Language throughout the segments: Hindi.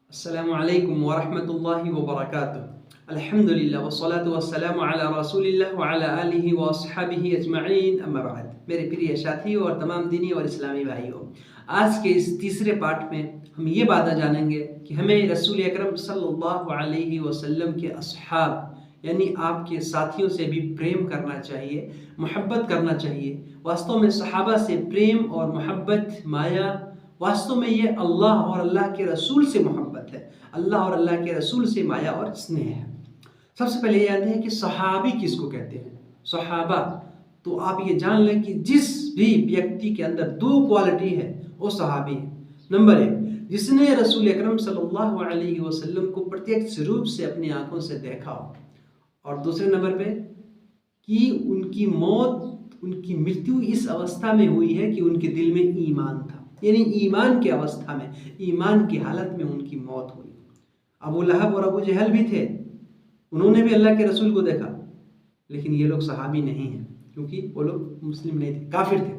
अस्सलामु अलैकुम वरहमतुल्लाहि वबरकातुहू। अल्हम्दुलिल्लाह वस्सलातु वस्सलामु अला रसूलिल्लाह व अला आलिहि व अस्हाबिहि अजमईन, अम्मा बाद। मेरे प्रिय साथियों और तमाम दीनी और इस्लामी भाइयों, आज के इस तीसरे पार्ट में हम ये बातें जानेंगे कि हमें रसूल अकरम सल्लल्लाहु अलैहि वसल्लम के अस्हाब यानी आपके साथियों से भी प्रेम करना चाहिए, मोहब्बत करना चाहिए। वास्तव में सहाबा से प्रेम और मोहब्बत, माया, वास्तव में ये अल्लाह और अल्लाह के रसूल से मोहब्बत है, अल्लाह और अल्लाह के रसूल से माया और स्नेह है। सबसे पहले ये जानते हैं कि सहाबी किसको कहते हैं। सहाबा, तो आप ये जान लें कि जिस भी व्यक्ति के अंदर दो क्वालिटी है वो सहाबी है। नंबर एक, जिसने रसूल अकरम सल्लल्लाहु अलैहि वसल्लम को प्रत्यक्ष रूप से अपनी आंखों से देखा हो, और दूसरे नंबर पे कि उनकी मौत, उनकी मृत्यु इस अवस्था में हुई है कि उनके दिल में ईमान था, यानी ईमान की अवस्था में, ईमान की हालत में उनकी मौत हुई। अबू लहब और अबू जहल भी थे, उन्होंने भी अल्लाह के रसूल को देखा, लेकिन ये लोग सहाबी नहीं हैं क्योंकि वो लोग मुस्लिम नहीं थे, काफिर थे।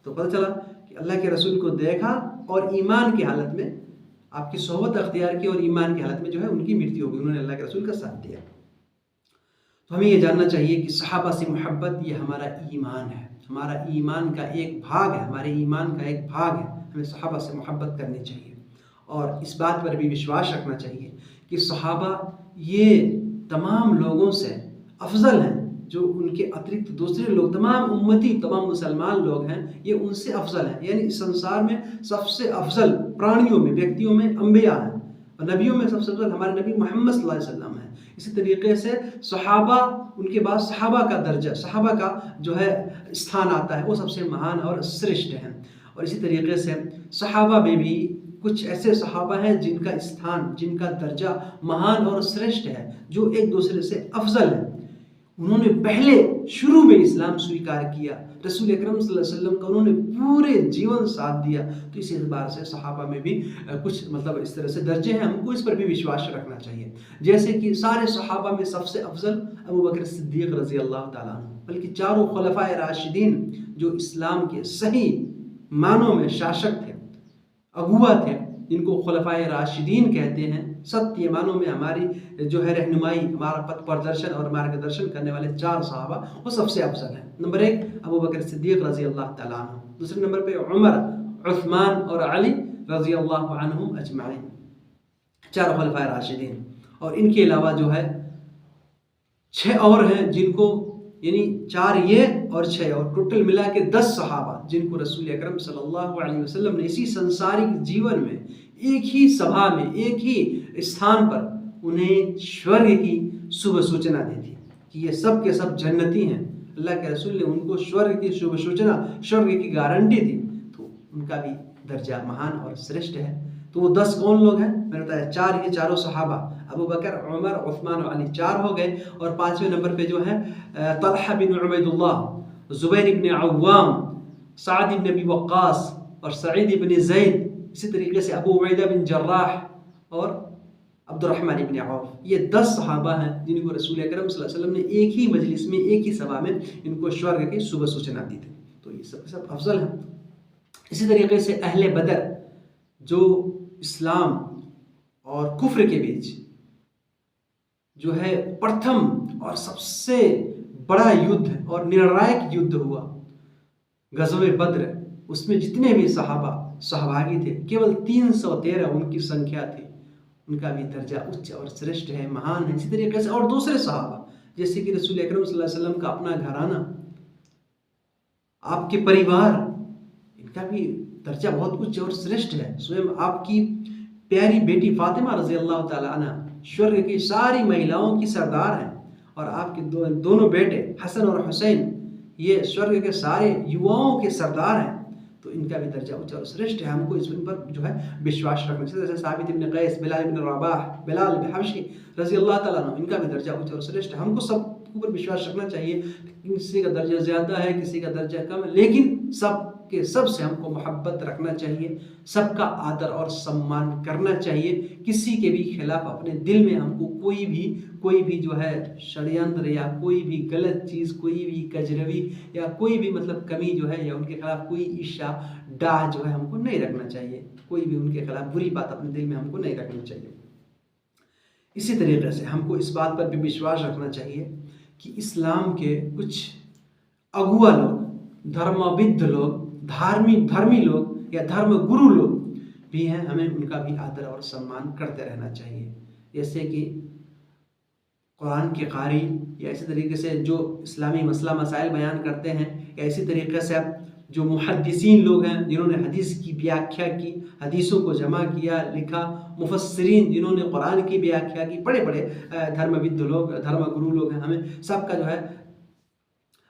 तो पता चला कि अल्लाह के रसूल को देखा और ईमान की हालत में आपकी सोहबत अख्तियार की और ईमान की हालत में जो है उनकी मृत्यु हो गई, उन्होंने अल्लाह के रसूल का साथ दिया। तो हमें ये जानना चाहिए कि सहाबा से मोहब्बत ये हमारा ईमान है, हमारा ईमान का एक भाग है, हमारे ईमान का एक भाग है। हमें सहाबा से मोहब्बत करनी चाहिए और इस बात पर भी विश्वास रखना चाहिए कि सहाबा ये तमाम लोगों से अफजल हैं, जो उनके अतिरिक्त दूसरे लोग, तमाम उम्मती, तमाम मुसलमान लोग हैं, ये उनसे अफजल हैं। यानी इस संसार में सबसे अफजल प्राणियों में, व्यक्तियों में अंबिया हैं, और नबियों में सबसे अफजल हमारे नबी मोहम्मद सल्लल्लाहु अलैहि वसल्लम हैं। इसी तरीके से सहाबा, उनके बाद सहाबा का दर्जा, सहाबा का जो है स्थान आता है, वो सबसे महान और श्रेष्ठ हैं। और इसी तरीके से सहाबा में भी कुछ ऐसे सहाबा हैं जिनका स्थान, जिनका दर्जा महान और श्रेष्ठ है, जो एक दूसरे से अफजल है। उन्होंने पहले शुरू में इस्लाम स्वीकार किया, रसूल अकरम सल्लल्लाहु अलैहि वसल्लम का उन्होंने पूरे जीवन साथ दिया। तो इस एतबार से सहाबा में भी कुछ मतलब इस तरह से दर्जे हैं, हमको इस पर भी विश्वास रखना चाहिए। जैसे कि सारे सहाबा में सबसे अफजल अबू बकर सिद्दीक रज़ी अल्लाह ताला अन्हु, बल्कि चारों खुलफाए राशिदीन जो इस्लाम के सही मानों में शासक थे, अगुआ थे, जिनको खुलफाए राशिदीन कहते हैं, सत्य मानों में हमारी जो है रहनुमाई, हमारा पथ प्रदर्शन और मार्गदर्शन करने वाले चार सहाबा, वो सबसे अफजल हैं। नंबर एक अबू बकर सिद्दीक रज़ी अल्लाह ताला अन्हु, दूसरे नंबर पे उमर, उस्मान और अली रज़ी अल्लाह अन्हुम अजमाइन, चार खुलफाए राशिदीन। और इनके अलावा जो है 6 और हैं जिनको, यानी 4 ये और 6 और, टोटल मिला के 10 सहाबा जिनको रसूल अकरम सल्लल्लाहु अलैहि वसल्लम ने इसी संसारिक जीवन में एक ही सभा में, एक ही स्थान पर उन्हें स्वर्ग की शुभ सूचना दी थी कि ये सब के सब जन्नती हैं। अल्लाह के रसूल ने उनको स्वर्ग की शुभ सूचना, स्वर्ग की गारंटी दी, तो उनका भी दर्जा महान और श्रेष्ठ है। तो वो 10 कौन लोग हैं? मैंने बताया 4, ये चारों सहाबा, अबू बकर, उमर, उस्मान और अली, 4 हो गए। और 5वें नंबर पे जो है तलहा बिन उबैदुल्लाह, जुबैर इब्न अव्वाम, साद इब्न अबी वक्कास और सईद इब्न ज़ैद, इसी तरीके से अबू उबैदा बिन जर्राह और अब्दुर्रहमान इब्न औफ। ये 10 सहाबा हैं जिनको रसूल अकरम सल्लल्लाहु अलैहि वसल्लम ने एक ही मजलिस में, एक ही सभा में इनको स्वर्ग की शुभ सूचना दी थी। तो ये सब अफजल हैं। इसी तरीके से अहले बदर, जो इस्लाम और कुफ्र के बीच जो है प्रथम और सबसे बड़ा युद्ध और निर्णायक युद्ध हुआ, गज़वे बद्र, उसमें जितने भी सहाबा सहभागी थे, केवल 313 उनकी संख्या थी, उनका भी दर्जा उच्च और श्रेष्ठ है, महान है। इसी तरीके से और दूसरे सहाबा, जैसे कि रसूल अकरम सल्लल्लाहु अलैहि वसल्लम का अपना घराना, आपके परिवार, इनका भी दर्जा बहुत उच्च और श्रेष्ठ है। स्वयं आपकी प्यारी बेटी फातिमा रज़ी अल्लाह ताला अन्हा स्वर्ग की सारी महिलाओं की सरदार हैं, और आपके दोनों बेटे हसन और हुसैन ये स्वर्ग के सारे युवाओं के सरदार हैं। तो इनका भी दर्जा उच्च और श्रेष्ठ है, हमको इस पर जो है विश्वास रखना चाहिए। जैसे साबित इब्न कैस, बिलाल इब्न रबाह, बिलाल हबशी रज़ी अल्लाह ताला अन्हु, इनका भी दर्जा उच्च और श्रेष्ठ है। हमको सब ऊपर विश्वास रखना चाहिए। किसी का दर्जा ज़्यादा है, किसी का दर्जा कम है, लेकिन सब के सब से हमको मोहब्बत रखना चाहिए, सबका आदर और सम्मान करना चाहिए। किसी के भी खिलाफ अपने दिल में हमको कोई भी जो है षड्यंत्र या कोई भी गलत चीज़, कोई भी कजरवी या कोई भी मतलब कमी जो है या उनके खिलाफ कोई ईर्ष्या डाह जो है हमको नहीं रखना चाहिए। कोई भी उनके खिलाफ बुरी बात अपने दिल में हमको नहीं रखनी चाहिए। इसी तरीके से हमको इस बात पर भी विश्वास रखना चाहिए कि इस्लाम के कुछ अगुआ लोग, धर्मविद लोग, धर्मी लोग या धर्म गुरु लोग भी हैं, हमें उनका भी आदर और सम्मान करते रहना चाहिए। जैसे कि कुरान के कारी या इसी तरीके से जो इस्लामी मसला मसाइल बयान करते हैं, या इसी तरीके से जो मुहद्दिसीन लोग हैं जिन्होंने हदीस की व्याख्या की, हदीसों को जमा किया, लिखा, मुफस्सिरीन जिन्होंने कुरान की व्याख्या की, बड़े बड़े धर्मविद लोग, धर्म गुरु लोग हैं, हमें सबका जो है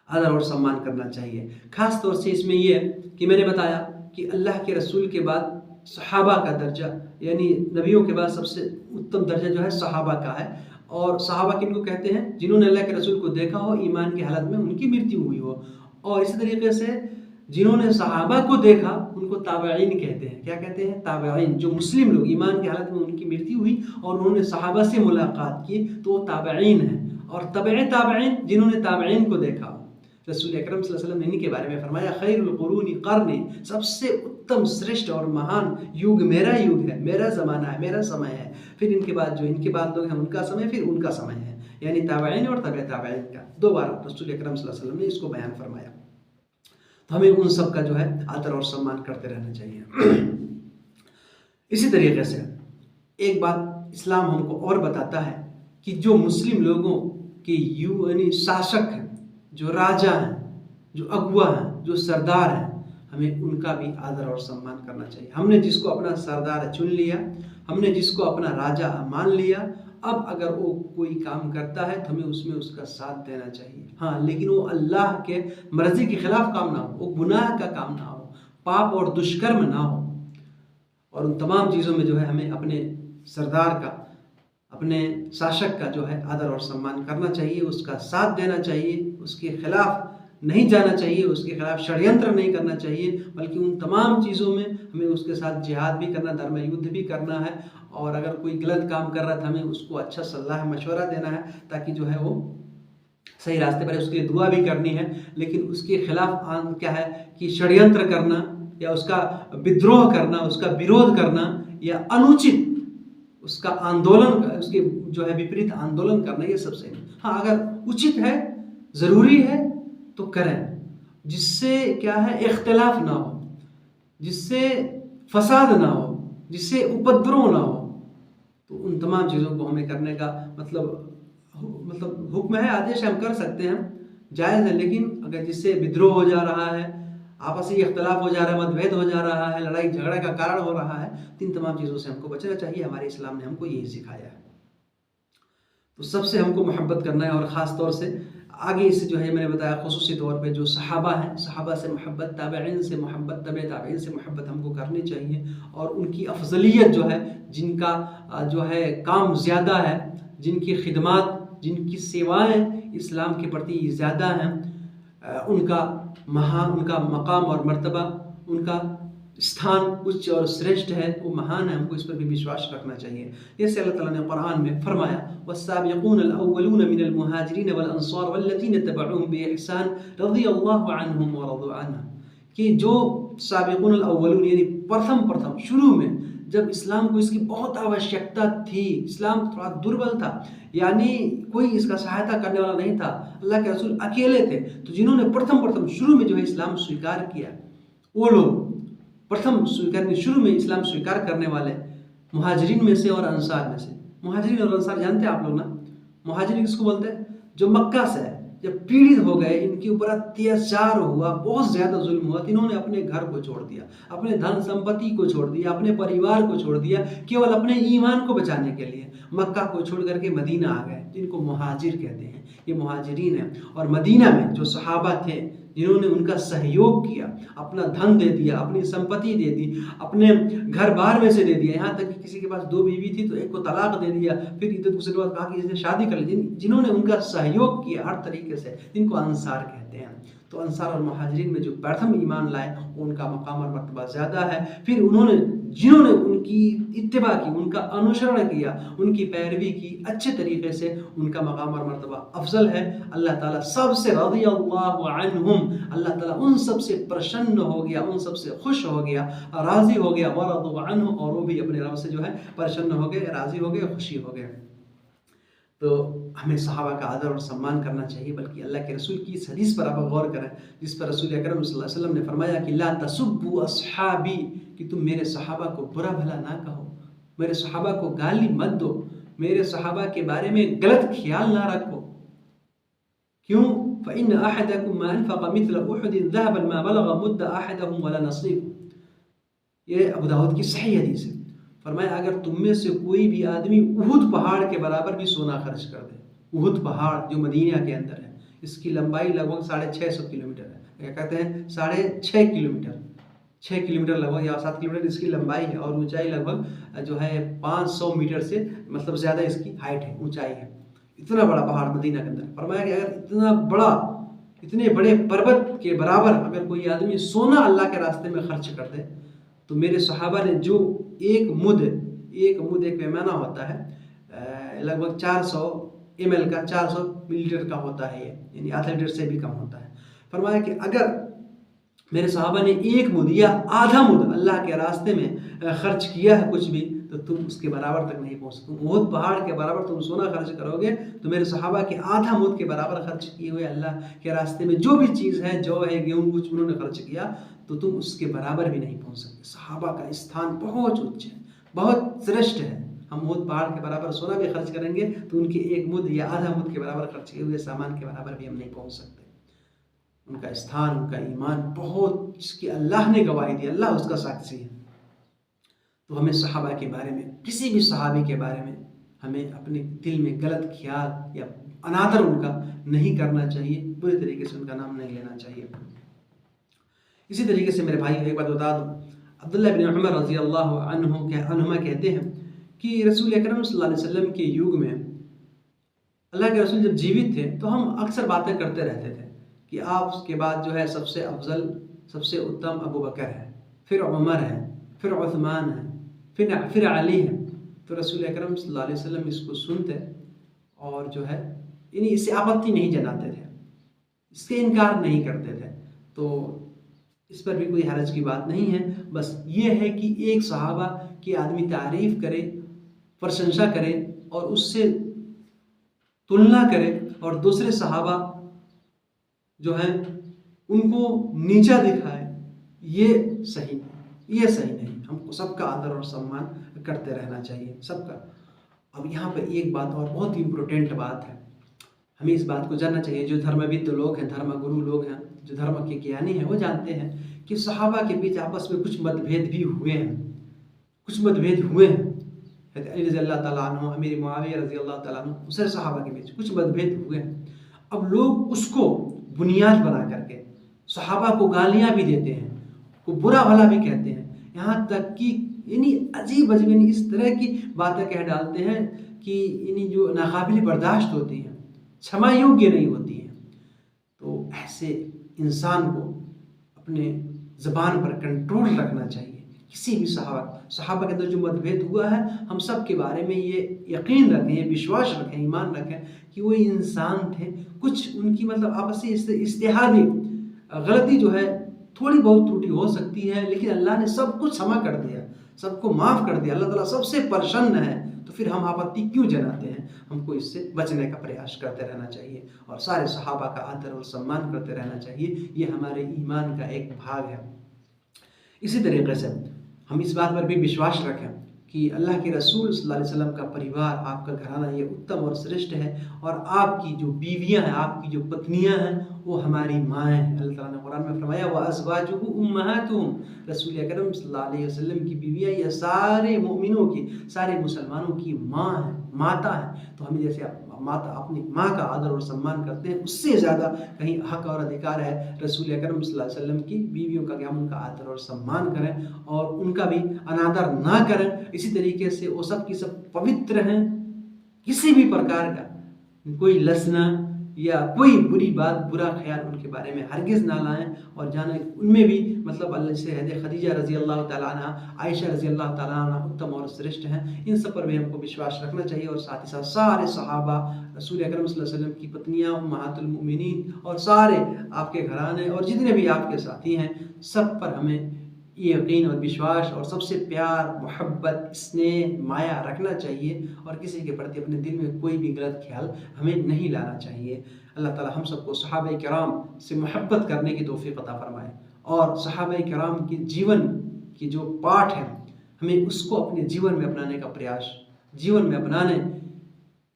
आदर और सम्मान करना चाहिए। ख़ास तौर से इसमें ये कि मैंने बताया कि अल्लाह के रसूल के बाद सहाबा का दर्जा, यानी नबियों के बाद सबसे उत्तम दर्जा जो है सहाबा का है। और सहाबा किनको कहते हैं? जिन्होंने अल्लाह के रसूल को देखा हो, ईमान की हालत में उनकी मृत्यु हुई हो। और इसी तरीके से जिन्होंने सहाबा को देखा उनको ताबईन कहते हैं। क्या कहते हैं? ताबईन। जो मुस्लिम लोग ईमान की हालत में उनकी मृत्यु हुई और उन्होंने सहाबा से मुलाकात की तो वो ताबईन है। और तबे ताबईन जिन्होंने ताबईन को देखा, रसूल अकरम सल्लल्लाहु अलैहि वसल्लम ने इन्हीं के बारे में फरमाया, खैरुल कुरूनी क़र्नी, सबसे उत्तम श्रेष्ठ और महान युग मेरा युग है, मेरा ज़माना है, मेरा समय है। फिर इनके बाद जो इनके बाद लोग हैं उनका समय, फिर उनका समय है, यानी ताबईन और तबे ताबईन का। दो बार रसूल अकरम सल्लल्लाहु अलैहि वसल्लम ने इसको बयान फरमाया। तो हमें उन सब का जो है आदर और सम्मान करते रहना चाहिए। इसी तरीके से एक बात इस्लाम हमको और बताता है कि जो मुस्लिम लोगों के यानी शासक हैं, जो राजा हैं, जो अगुआ हैं, जो सरदार हैं, हमें उनका भी आदर और सम्मान करना चाहिए। हमने जिसको अपना सरदार चुन लिया, हमने जिसको अपना राजा मान लिया, अब अगर वो कोई काम करता है तो हमें उसमें उसका साथ देना चाहिए। हाँ, लेकिन वो अल्लाह के मर्जी के खिलाफ काम ना हो, वो गुनाह का काम ना हो, पाप और दुष्कर्म ना हो। और उन तमाम चीज़ों में जो है हमें अपने सरदार का, अपने शासक का जो है आदर और सम्मान करना चाहिए, उसका साथ देना चाहिए, उसके खिलाफ नहीं जाना चाहिए, उसके खिलाफ षड्यंत्र नहीं करना चाहिए, बल्कि उन तमाम चीज़ों में हमें उसके साथ जिहाद भी करना, धर्म युद्ध भी करना है। और अगर कोई गलत काम कर रहा था हमें उसको अच्छा सलाह मशवरा देना है ताकि जो है वो सही रास्ते पर है, उसके लिए दुआ भी करनी है। लेकिन उसके खिलाफ क्या है कि षड्यंत्र करना या उसका विद्रोह करना, उसका विरोध करना या अनुचित उसका आंदोलन, उसके जो है विपरीत आंदोलन करना, ये सबसे नहीं। हाँ, अगर उचित है, ज़रूरी है तो करें, जिससे क्या है इख्तिलाफ ना हो, जिससे फसाद ना हो, जिससे उपद्रव ना हो। तो उन तमाम चीज़ों को हमें करने का मतलब हुक्म है, आदेश हम कर सकते हैं, जायज़ है। लेकिन अगर जिससे विद्रोह हो जा रहा है, आपसी इख्तिलाफ हो जा रहा है, मतभेद हो जा रहा है, लड़ाई झगड़े का कारण हो रहा है, तो इन तमाम चीज़ों से हमको बचना चाहिए। हमारे इस्लाम ने हमको यही सिखाया है। तो सबसे हमको मोहब्बत करना है। और ख़ास तौर से आगे इससे जो है मैंने बताया खुसूसी तौर पे जो सहाबा हैं, सहाबा से मोहब्बत, ताबईन से मोहब्बत, तबे ताबईन से मोहब्बत हमको करनी चाहिए। और उनकी अफजलियत जो है, जिनका जो है काम ज़्यादा है, जिनकी खिदमत, जिनकी सेवाएं इस्लाम के प्रति ज़्यादा हैं, उनका मकाम और मर्तबा, उनका स्थान उच्च और श्रेष्ठ है, वो महान है। हमको इस पर भी विश्वास रखना चाहिए। जैसे अल्लाह ताला ने कुरान में फरमाया, वस्साबिक़ूनल अव्वलून मिनल मुहाजिरीन वल अंसार वल्लज़ीना तबअूहुम बिइहसान रज़ियल्लाहु अन्हुम व रज़ू अन्हु, कि जो साबिक़ूनल अव्वलून यानी प्रथम शुरू में जब इस्लाम को इसकी बहुत आवश्यकता थी, इस्लाम थोड़ा दुर्बल था, यानी कोई इसका सहायता करने वाला नहीं था, अल्लाह के रसूल अकेले थे, तो जिन्होंने प्रथम शुरू में जो है इस्लाम स्वीकार किया, वो लोग शुरू में इस्लाम स्वीकार करने वाले मुहाजिरीन में से और अंसार में से। मुहाजिरीन और अंसार जानते हैं आप लोग ना? मुहाजिरीन किसको बोलते हैं? जो मक्का से है, जब पीड़ित हो गए, इनके ऊपर अत्याचार हुआ, बहुत ज़्यादा जुल्म हुआ, तो इन्होंने अपने घर को छोड़ दिया, अपने धन संपत्ति को छोड़ दिया, अपने परिवार को छोड़ दिया, केवल अपने ईमान को बचाने के लिए मक्का को छोड़ करके मदीना आ गए, जिनको मुहाजिर कहते हैं। ये मुहाजिरीन हैं। और मदीना में जो सहाबा थे जिन्होंने उनका सहयोग किया, अपना धन दे दिया, अपनी संपत्ति दे दी, अपने घर बार में से दे दिया, यहाँ तक कि किसी के पास 2 बीवी थी तो एक को तलाक दे दिया, फिर इधर दूसरे के बाद कहा कि इसने शादी कर ली, जिन्होंने उनका सहयोग किया हर तरीके से, जिनको अंसार कहते हैं। तो अंसार और मुहाजिरीन में जो प्रथम ईमान लाए उनका मकाम और मर्तबा ज़्यादा है। फिर उन्होंने जिन्होंने उनकी इत्तिबा की, उनका अनुसरण किया, उनकी पैरवी की अच्छे तरीके से, उनका मकाम और मर्तबा अफजल है। अल्लाह ताला सबसे रज़ियल्लाहु अन्हुम, अल्लाह ताला उन सब से प्रसन्न हो गया, उन सब से खुश हो गया, राज़ी हो गया। वरदू अन्हु, और वो भी अपने रब से जो है प्रसन्न हो गए, राज़ी हो गए, खुशी हो गए। तो हमें सहाबा का आदर और सम्मान करना चाहिए। बल्कि अल्लाह के रसूल की इस हदीस पर आप गौर करें, जिस पर रसूल अकरम सल्लल्लाहु अलैहि वसल्लम ने फरमाया कि ला तसुब्बु अस्हाबी, कि तुम मेरे सहाबा को बुरा भला ना कहो, मेरे सहाबा को गाली मत दो, मेरे सहाबा के बारे में गलत ख्याल ना रखो। क्यों? फ़इन्न अहदकुम मा अनफ़क़ मिथल उहुदिन ज़हबन मा बलग़ मुद्द अहदहुम वला नसीफ। ये अबू दाऊद की सही हदीस है। फरमाया अगर तुम में से कोई भी आदमी उहुद पहाड़ के बराबर भी सोना खर्च कर दे, उहुद पहाड़ जो मदीना के अंदर है, इसकी लंबाई लगभग 650 किलोमीटर है, क्या कहते हैं 6.5 किलोमीटर, 6 किलोमीटर लगभग या 7 किलोमीटर इसकी लंबाई है, और ऊंचाई लगभग जो है 500 मीटर से मतलब ज़्यादा इसकी हाइट है, ऊंचाई है। इतना बड़ा पहाड़ मदीना के अंदर। फरमाया कि अगर इतना बड़ा, इतने बड़े पर्वत के बराबर अगर कोई आदमी सोना अल्लाह के रास्ते में खर्च कर दे, तो मेरे सहाबा ने जो एक मुद एक पैमाना होता है लगभग 400 ml का, 400 मिलीलीटर का होता है ये, यानी आधा लीटर से भी कम होता है। फरमाया कि अगर मेरे सहाबा ने एक मुद या आधा मुद अल्लाह के रास्ते में खर्च किया है कुछ भी, तो तुम उसके बराबर तक नहीं पहुँच सकते। उहुद पहाड़ के बराबर तुम सोना खर्च करोगे तो मेरे सहाबा के आधा मुद के बराबर खर्च किए हुए अल्लाह के रास्ते में जो भी चीज़ है, जौ है, गेहूँ, कुछ उन्होंने खर्च किया, तो तुम उसके बराबर भी नहीं पहुँच सकते। सहाबा का स्थान बहुत उच्च है, बहुत श्रेष्ठ है। हम उहुद पहाड़ के बराबर सोना भी खर्च करेंगे तो उनके एक मुद या आधा मुद के बराबर खर्च किए हुए सामान के बराबर भी हम नहीं पहुँच सकते। उनका स्थान, उनका ईमान बहुत, जिसकी अल्लाह ने गवाही दी, अल्लाह उसका साक्षी है। तो हमें सहाबा के बारे में, किसी भी सहाबी के बारे में हमें अपने दिल में गलत ख्याल या अनादर उनका नहीं करना चाहिए, बुरी तरीके से उनका नाम नहीं लेना चाहिए। इसी तरीके से मेरे भाई एक बात बता दूँ, अब्दुल्लाह बिन उमर रज़ी अल्लाह अन्हुमा कहते हैं कि रसूल अकरम सल्लल्लाहु अलैहि वसल्लम के युग में अल्लाह के रसूल जब जीवित थे तो हम अक्सर बातें करते रहते थे कि आपके बाद जो है सबसे अफजल, सबसे उत्तम अबू बकर है, फिर उमर है, फिर उस्मान है, फिर अली है। तो रसूल अकरम सल्लल्लाहु अलैहि वसल्लम इसको सुनते और जो है इससे आपत्ति नहीं जताते थे, इससे इनकार नहीं करते थे। तो इस पर भी कोई हरज की बात नहीं है। बस ये है कि एक सहाबा की आदमी तारीफ़ करे, प्रशंसा करे और उससे तुलना करे, और दूसरे सहाबा जो है उनको नीचा दिखाए, ये सही नहीं, ये सही नहीं। हमको सबका आदर और सम्मान करते रहना चाहिए, सबका। अब यहाँ पर एक बात और बहुत ही इम्पोर्टेंट बात है, हमें इस बात को जानना चाहिए। जो धर्मविद लोग हैं, धर्मगुरु लोग हैं, जो धर्म के ज्ञानी हैं, वो जानते हैं कि सहाबा के बीच आपस में कुछ मतभेद भी हुए हैं, कुछ मतभेद हुए हैं। अली रज़ी अल्लाह ताला अन्हु, अमीर मुआविया रज़ी अल्लाह ताला अन्हु, दूसरे सहाबा के बीच कुछ मतभेद हुए हैं। अब लोग उसको बुनियाद बना करके सहाबा को गालियाँ भी देते हैं, को बुरा भला भी कहते हैं, यहाँ तक कि अजीब अजीब इस तरह की बातें कह डालते हैं कि जो नाकाबिल बर्दाश्त होती हैं, क्षमा योग्य नहीं होती हैं। तो ऐसे इंसान को अपने ज़बान पर कंट्रोल रखना चाहिए। किसी भी सहाबा के अंदर जो मतभेद हुआ है, हम सब के बारे में ये यकीन रखें, ये विश्वास रखें, ईमान रखें कि वो इंसान थे। कुछ उनकी मतलब आपसी इज्तिहादी गलती जो है, थोड़ी बहुत त्रुटि हो सकती है, लेकिन अल्लाह ने सब कुछ क्षमा कर दिया, सबको माफ़ कर दिया। अल्लाह ताला सबसे प्रसन्न है, तो फिर हम आपत्ति क्यों जनाते हैं? हमको इससे बचने का प्रयास करते रहना चाहिए और सारे सहाबा का आदर और सम्मान करते रहना चाहिए। ये हमारे ईमान का एक भाग है। इसी तरीके से हम इस बात पर भी विश्वास रखें कि अल्लाह के रसूल सल्लल्लाहु अलैहि वसल्लम का परिवार, आपका घराना, ये उत्तम और श्रेष्ठ है, और आपकी जो बीवियां हैं, आपकी जो पत्नियां हैं, वो हमारी माँ हैं। अल्लाह ताला ने कुरान में फरमाया व अज़वाजुहु उम्महातुहुम, रसूल अकरम सल्लल्लाहु अलैहि वसल्लम की बीवियां ये सारे मोमिनों की, सारे मुसलमानों की माँ हैं, माता हैं। तो हमें जैसे माता अपनी माँ का आदर और सम्मान करते हैं, उससे ज़्यादा कहीं हक और अधिकार है रसूल अकरम सल्लल्लाहु अलैहि वसल्लम की बीवियों का कि हम उनका आदर और सम्मान करें और उनका भी अनादर ना करें। इसी तरीके से वो सब की सब पवित्र हैं, किसी भी प्रकार का कोई लसना या कोई बुरी बात, बुरा ख्याल उनके बारे में हरगिज़ ना लाएं। और जाने उनमें भी मतलब अल्लाह से हज़रत खदीजा रज़ी अल्लाह ताला अन्हा, आयशा रज़ी अल्लाह ताला अन्हा उत्तम और श्रेष्ठ हैं, इन सब पर भी हमको विश्वास रखना चाहिए। और साथ ही साथ सारे सहाबा, रसूल अकरम सल्लल्लाहु अलैहि वसल्लम की पत्नियाँ, उम्महातुल मोमिनीन और सारे आपके घराने और जितने भी आपके साथी हैं, सब पर हमें ये यकीन और विश्वास और सबसे प्यार, मोहब्बत, स्नेह, माया रखना चाहिए। और किसी के प्रति अपने दिल में कोई भी गलत ख्याल हमें नहीं लाना चाहिए। अल्लाह ताला हम सबको सहाबा किराम से मोहब्बत करने की तौफीक अता फरमाए और सहाबा किराम के जीवन की जो पाठ है हमें उसको अपने जीवन में अपनाने का प्रयास, जीवन में अपनाने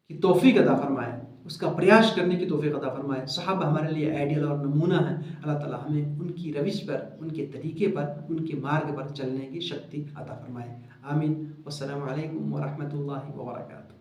की तौफीक अता फरमाए, उसका प्रयास करने की तौफीक अता फरमाए। सहाबा हमारे लिए आइडियल और नमूना है। अल्लाह ताला हमें उनकी रविश पर, उनके तरीके पर, उनके मार्ग पर चलने की शक्ति अता फरमाए। आमीन। वस्सलामु अलैकुम व रहमतुल्लाहि व बरकातुहू।